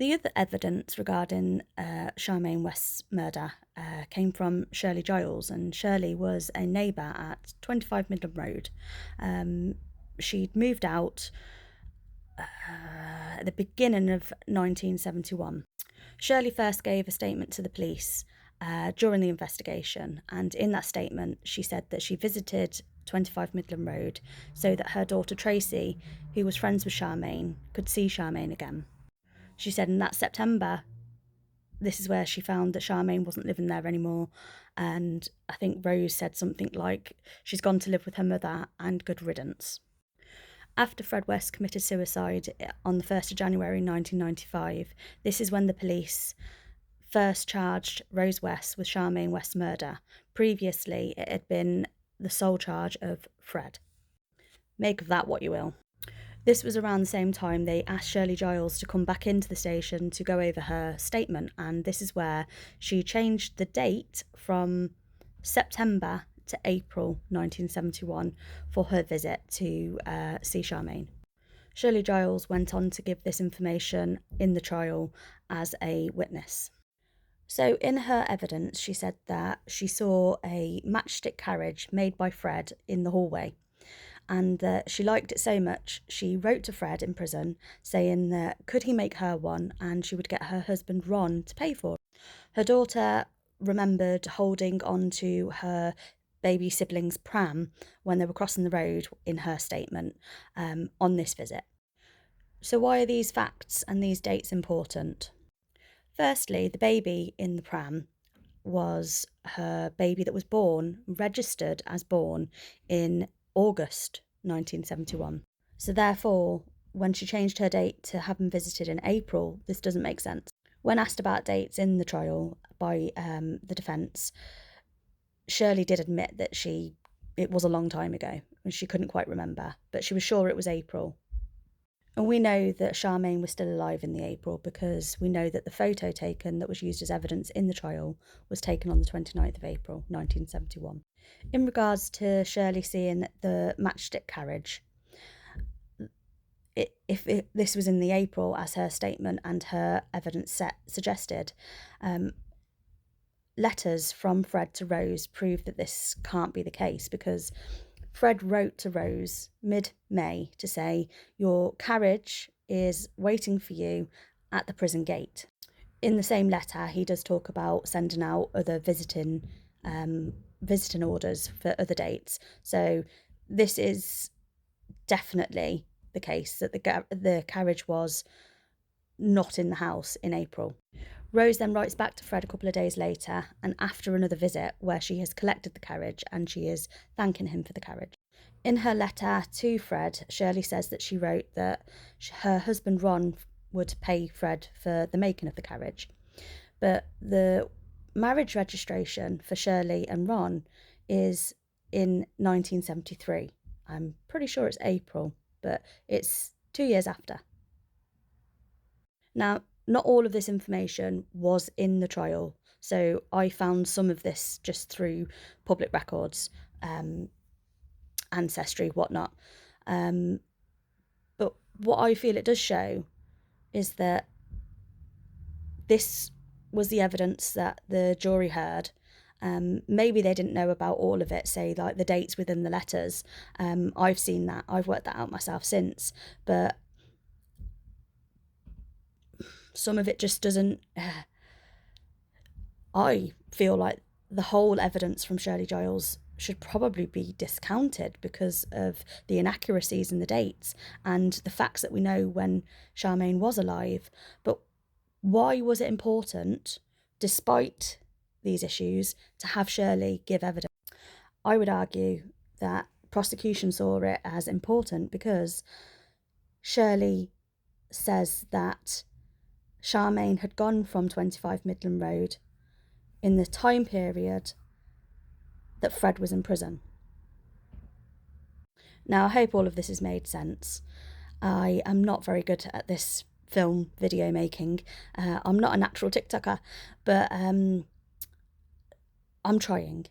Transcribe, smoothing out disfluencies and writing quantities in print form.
The other evidence regarding Charmaine West's murder came from Shirley Giles, and Shirley was a neighbour at 25 Midland Road. She'd moved out at the beginning of 1971. Shirley first gave a statement to the police during the investigation, and in that statement she said that she visited 25 Midland Road so that her daughter Tracy, who was friends with Charmaine, could see Charmaine again. She said in that September, this is where she found that Charmaine wasn't living there anymore, and I think Rose said something like she's gone to live with her mother and good riddance. After Fred West committed suicide on the 1st of January 1995, this is when the police first charged Rose West with Charmaine West's murder. Previously, it had been the sole charge of Fred. Make of that what you will. This was around the same time they asked Shirley Giles to come back into the station to go over her statement, and this is where she changed the date from September to April 1971 for her visit to see Charmaine. Shirley Giles went on to give this information in the trial as a witness. So in her evidence, she said that she saw a matchstick carriage made by Fred in the hallway, and she liked it so much she wrote to Fred in prison saying that could he make her one, and she would get her husband Ron to pay for it. Her daughter remembered holding on to her baby sibling's pram when they were crossing the road in her statement on this visit. So why are these facts and these dates important? Firstly, the baby in the pram was her baby that was registered as born in August 1971. So therefore, when she changed her date to have been visited in April, this doesn't make sense. When asked about dates in the trial by the defence, Shirley did admit that it was a long time ago and she couldn't quite remember, but she was sure it was April. And we know that Charmaine was still alive in the April because we know that the photo taken that was used as evidence in the trial was taken on the 29th of April 1971. In regards to Shirley seeing the matchstick carriage, if this was in the April as her statement and her evidence suggested, letters from Fred to Rose prove that this can't be the case, because Fred wrote to Rose mid-May to say, your carriage is waiting for you at the prison gate. In the same letter, he does talk about sending out other visiting orders for other dates. So this is definitely the case that the carriage was not in the house in April. Rose then writes back to Fred a couple of days later, and after another visit where she has collected the carriage and she is thanking him for the carriage. In her letter to Fred, Shirley says that she wrote that her husband Ron would pay Fred for the making of the carriage. But the marriage registration for Shirley and Ron is in 1973. I'm pretty sure it's April, but it's 2 years after. Now, not all of this information was in the trial, so I found some of this just through public records, ancestry, whatnot. But what I feel it does show is that this was the evidence that the jury heard. Maybe they didn't know about all of it, say like the dates within the letters. I've seen that. I've worked that out myself since, but some of it just doesn't. I feel like the whole evidence from Shirley Giles should probably be discounted because of the inaccuracies in the dates and the facts that we know when Charmaine was alive. But why was it important, despite these issues, to have Shirley give evidence? I would argue that prosecution saw it as important because Shirley says that Charmaine had gone from 25 Midland Road in the time period that Fred was in prison. Now, I hope all of this has made sense. I am not very good at this film video making. I'm not a natural TikToker, but I'm trying.